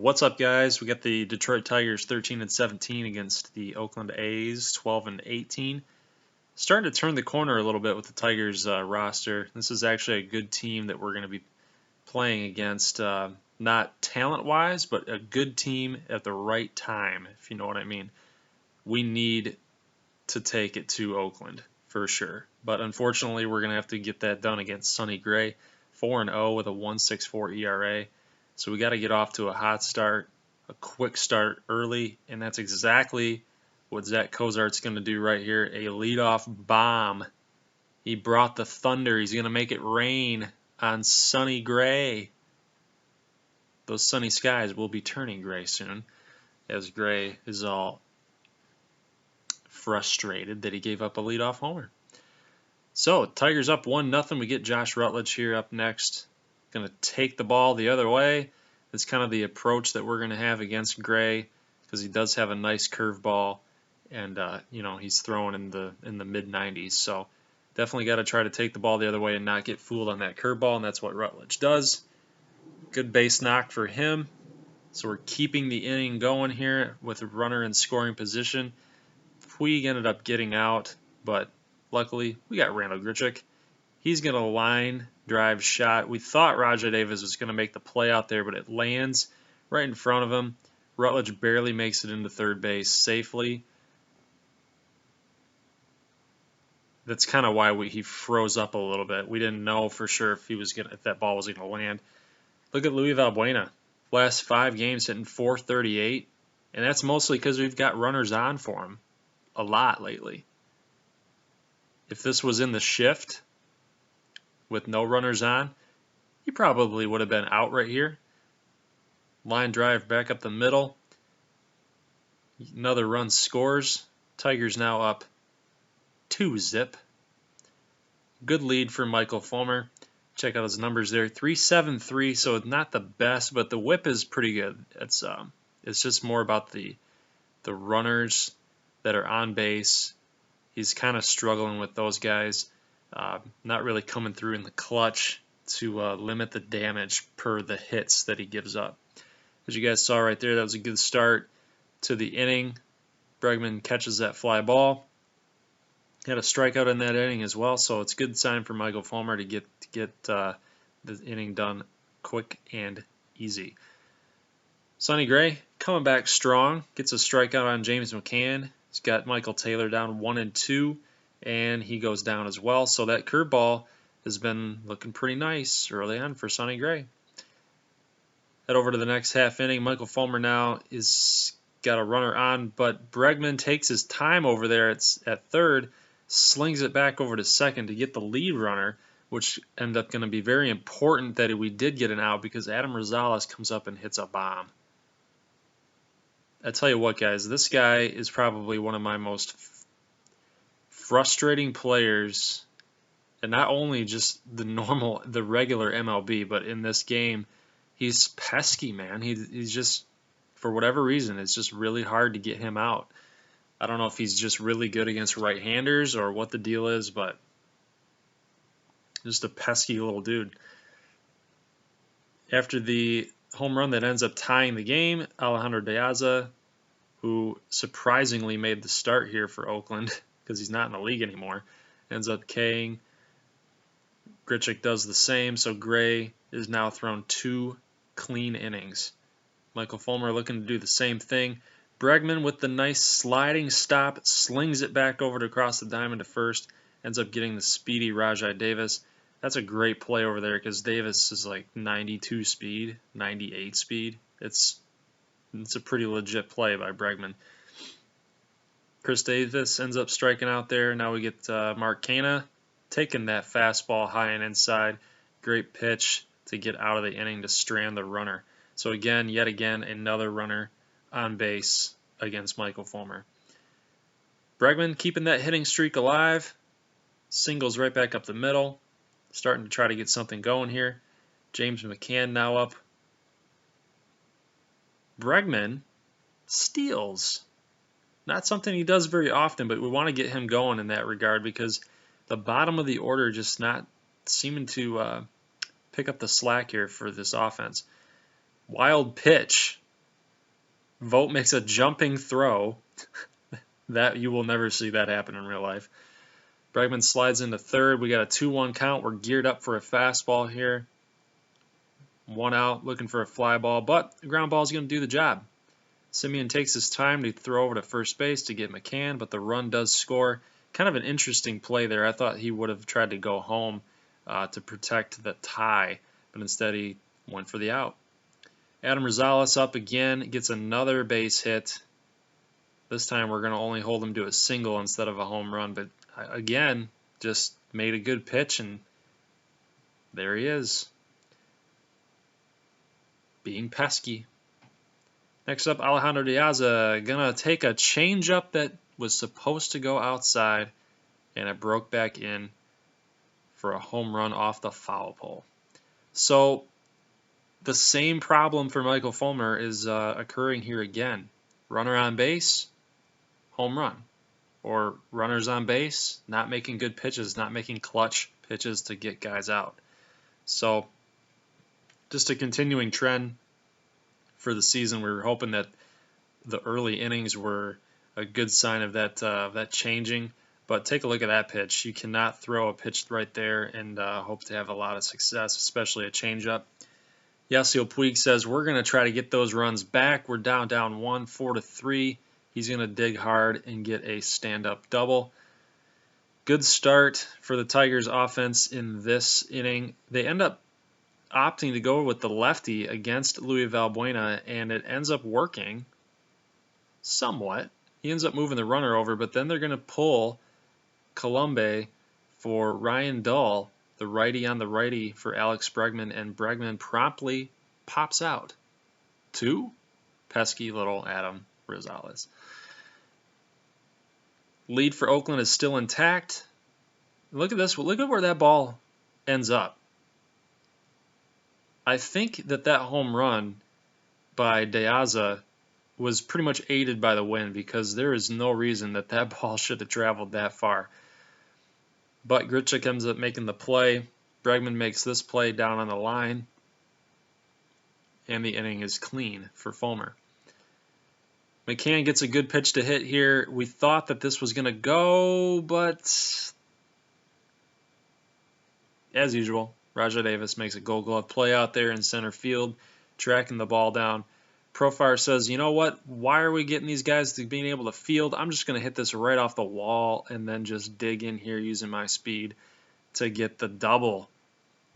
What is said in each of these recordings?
What's up, guys? We got the Detroit Tigers 13-17 against the Oakland A's 12-18. Starting to turn the corner a little bit with the Tigers roster. This is actually a good team that we're going to be playing against, not talent-wise, but a good team at the right time, if you know what I mean. We need to take it to Oakland for sure, but unfortunately we're going to have to get that done against Sonny Gray, 4-0 with a 1.64 ERA. So we got to get off to a hot start, a quick start early, and that's exactly what Zach Cozart's going to do right here, a leadoff bomb. He brought the thunder. He's going to make it rain on Sonny Gray. Those sunny skies will be turning gray soon, as Gray is all frustrated that he gave up a leadoff homer. So Tigers up 1-0. We get Josh Rutledge here up next. Going to take the ball the other way. It's kind of the approach that we're going to have against Gray, because he does have a nice curveball, and you know, he's throwing in the mid-90s. So definitely got to try to take the ball the other way and not get fooled on that curveball, and that's what Rutledge does. Good base knock for him. So we're keeping the inning going here with a runner in scoring position. Puig ended up getting out, but luckily we got Randall Grichuk. He's going to line drive shot. We thought Rajai Davis was going to make the play out there, but it lands right in front of him. Rutledge barely makes it into third base safely. That's kind of why he froze up a little bit. We didn't know for sure if that ball was going to land. Look at Luis Valbuena. Last 5 games hitting .438, and that's mostly because we've got runners on for him a lot lately. If this was in the shift with no runners on, he probably would have been out right here. Line drive back up the middle. Another run scores. Tigers now up 2-zip. Good lead for Michael Fulmer. Check out his numbers there. 3.73, so not the best, but the whip is pretty good. It's just more about the runners that are on base. He's kind of struggling with those guys. Not really coming through in the clutch to limit the damage per the hits that he gives up. As you guys saw right there, that was a good start to the inning. Bregman catches that fly ball. Had a strikeout in that inning as well, so it's a good sign for Michael Fulmer to get the inning done quick and easy. Sonny Gray coming back strong, gets a strikeout on James McCann. He's got Michael Taylor down 1-2. And he goes down as well. So that curveball has been looking pretty nice early on for Sonny Gray. Head over to the next half inning. Michael Fulmer now is got a runner on, but Bregman takes his time over there at third, slings it back over to second to get the lead runner, which ended up going to be very important that we did get an out, because Adam Rosales comes up and hits a bomb. I tell you what, guys, this guy is probably one of my most frustrating players, and not only just the regular MLB, but in this game, he's pesky, man. He's just, for whatever reason, it's just really hard to get him out. I don't know if he's just really good against right-handers or what the deal is, but just a pesky little dude. After the home run that ends up tying the game, Alejandro De Aza, who surprisingly made the start here for Oakland, because he's not in the league anymore, ends up K'ing. Grichuk does the same, so Gray is now thrown 2 clean innings. Michael Fulmer looking to do the same thing. Bregman with the nice sliding stop, slings it back over to across the diamond to first, ends up getting the speedy Rajai Davis. That's a great play over there, because Davis is like 92 speed, 98 speed. It's a pretty legit play by Bregman. Chris Davis ends up striking out there. Now we get Mark Canha taking that fastball high and inside. Great pitch to get out of the inning to strand the runner. So again, yet again, another runner on base against Michael Fulmer. Bregman keeping that hitting streak alive. Singles right back up the middle. Starting to try to get something going here. James McCann now up. Bregman steals. Not something he does very often, but we want to get him going in that regard, because the bottom of the order just not seeming to pick up the slack here for this offense. Wild pitch Vogt makes a jumping throw. That you will never see that happen in real life. Bregman slides into third. We got a 2-1 count. We're geared up for a fastball here. 1 out, looking for a fly ball, but the ground ball is going to do the job. Simeon takes his time to throw over to first base to get McCann, but the run does score. Kind of an interesting play there. I thought he would have tried to go home to protect the tie, but instead he went for the out. Adam Rosales up again, gets another base hit. This time we're going to only hold him to a single instead of a home run, but again, just made a good pitch, and there he is, being pesky. Next up, Alejandro Diaza going to take a changeup that was supposed to go outside, and it broke back in for a home run off the foul pole. So the same problem for Michael Fulmer is occurring here again. Runner on base, home run. Or runners on base, not making good pitches, not making clutch pitches to get guys out. So just a continuing trend for the season. We were hoping that the early innings were a good sign of that changing. But take a look at that pitch. You cannot throw a pitch right there and hope to have a lot of success, especially a changeup. Yasiel Puig says, we're going to try to get those runs back. We're down 1, 4-3. He's going to dig hard and get a stand-up double. Good start for the Tigers offense in this inning. They end up opting to go with the lefty against Luis Valbuena, and it ends up working somewhat. He ends up moving the runner over, but then they're going to pull Colombe for Ryan Dull, the righty on the righty for Alex Bregman, and Bregman promptly pops out to pesky little Adam Rosales. Lead for Oakland is still intact. Look at this. Look at where that ball ends up. I think that home run by Diaza was pretty much aided by the wind, because there is no reason that ball should have traveled that far. But Grichuk ends up making the play. Bregman makes this play down on the line, and the inning is clean for Fulmer. McCann gets a good pitch to hit here. We thought that this was going to go, but as usual, Rajai Davis makes a Gold Glove play out there in center field, tracking the ball down. Profar says, you know what? Why are we getting these guys to being able to field? I'm just going to hit this right off the wall and then just dig in here using my speed to get the double.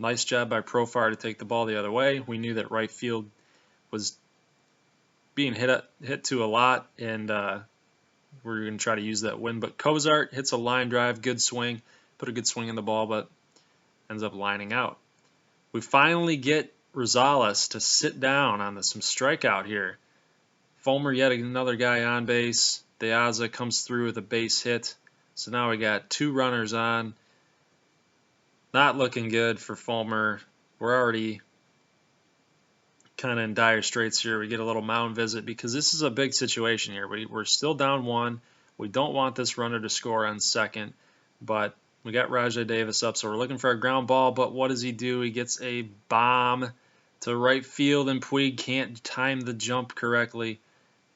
Nice job by Profar to take the ball the other way. We knew that right field was being hit to a lot, and we're going to try to use that win. But Cozart hits a line drive, good swing, put a good swing in the ball, but ends up lining out. We finally get Rosales to sit down on some strikeout here. Fulmer, yet another guy on base. Diaza comes through with a base hit. So now we got 2 runners on. Not looking good for Fulmer. We're already kind of in dire straits here. We get a little mound visit because this is a big situation here. We're still down 1. We don't want this runner to score on second, but we got Rajai Davis up, so we're looking for a ground ball, but what does he do? He gets a bomb to right field, and Puig can't time the jump correctly,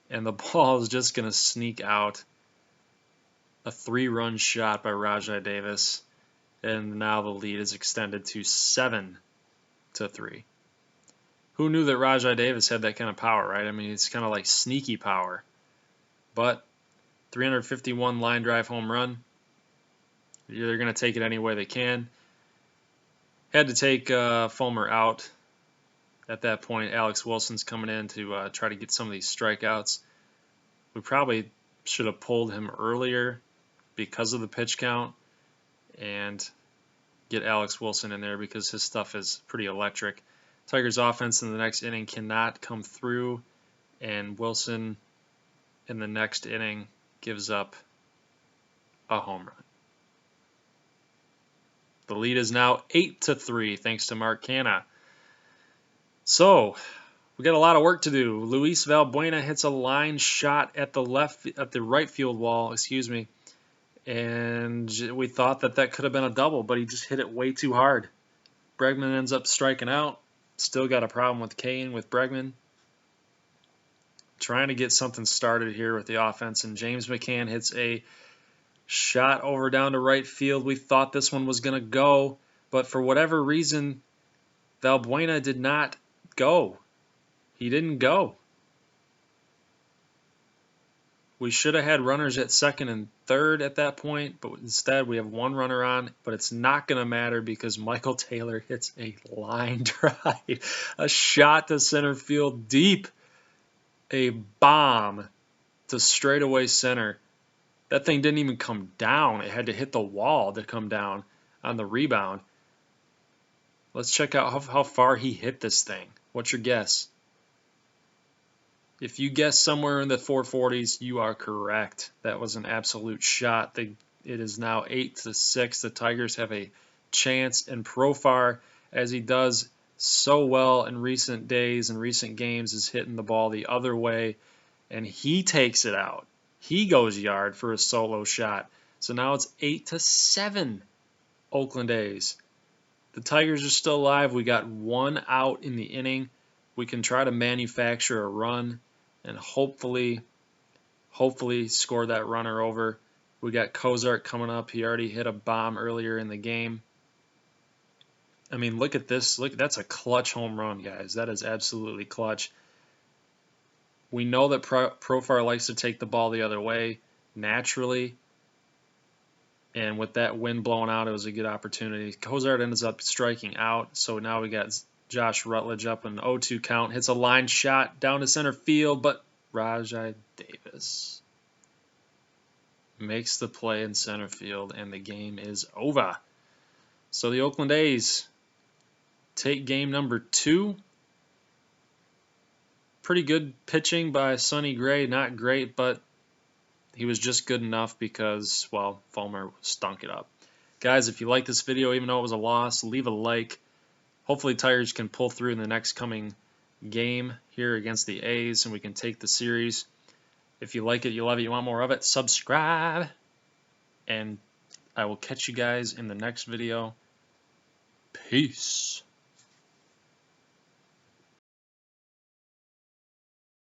and the ball is just going to sneak out. A 3-run shot by Rajai Davis, and now the lead is extended to 7-3. Who knew that Rajai Davis had that kind of power, right? I mean, it's kind of like sneaky power. But 351 line drive home run. They're going to take it any way they can. Had to take Fulmer out. At that point, Alex Wilson's coming in to try to get some of these strikeouts. We probably should have pulled him earlier because of the pitch count and get Alex Wilson in there because his stuff is pretty electric. Tigers offense in the next inning cannot come through, and Wilson in the next inning gives up a home run. The lead is now 8-3 thanks to Mark Canha. So we got a lot of work to do. Luis Valbuena hits a line shot at the right field wall, and we thought that could have been a double, but he just hit it way too hard. Bregman ends up striking out. Still got a problem with Kane with Bregman. trying to get something started here with the offense, and James McCann hits a shot over down to right field. We thought this one was going to go, but for whatever reason, Valbuena did not go. He didn't go. We should have had runners at second and third at that point, but instead we have one runner on, but it's not going to matter because Michael Taylor hits a line drive, a shot to center field deep, a bomb to straightaway center. That thing didn't even come down. It had to hit the wall to come down on the rebound. Let's check out how far he hit this thing. What's your guess? If you guess somewhere in the 440s, you are correct. That was an absolute shot. It is now 8-6. The Tigers have a chance, and Profar, as he does so well in recent days and recent games, is hitting the ball the other way, and he takes it out. He goes yard for a solo shot. So now it's 8-7 Oakland A's. The Tigers are still alive. We got one out in the inning. We can try to manufacture a run and hopefully score that runner over. We got Cozart coming up. He already hit a bomb earlier in the game. I mean, look at this. Look, that's a clutch home run, guys. That is absolutely clutch. We know that Profar likes to take the ball the other way naturally. And with that wind blowing out, it was a good opportunity. Cozart ends up striking out. So now we got Josh Rutledge up an 0-2 count. Hits a line shot down to center field, but Rajai Davis makes the play in center field, and the game is over. So the Oakland A's take game number 2. Pretty good pitching by Sonny Gray. Not great, but he was just good enough because, well, Fulmer stunk it up. Guys, if you like this video, even though it was a loss, leave a like. Hopefully Tigers can pull through in the next coming game here against the A's, and we can take the series. If you like it, you love it, you want more of it, subscribe. And I will catch you guys in the next video. Peace.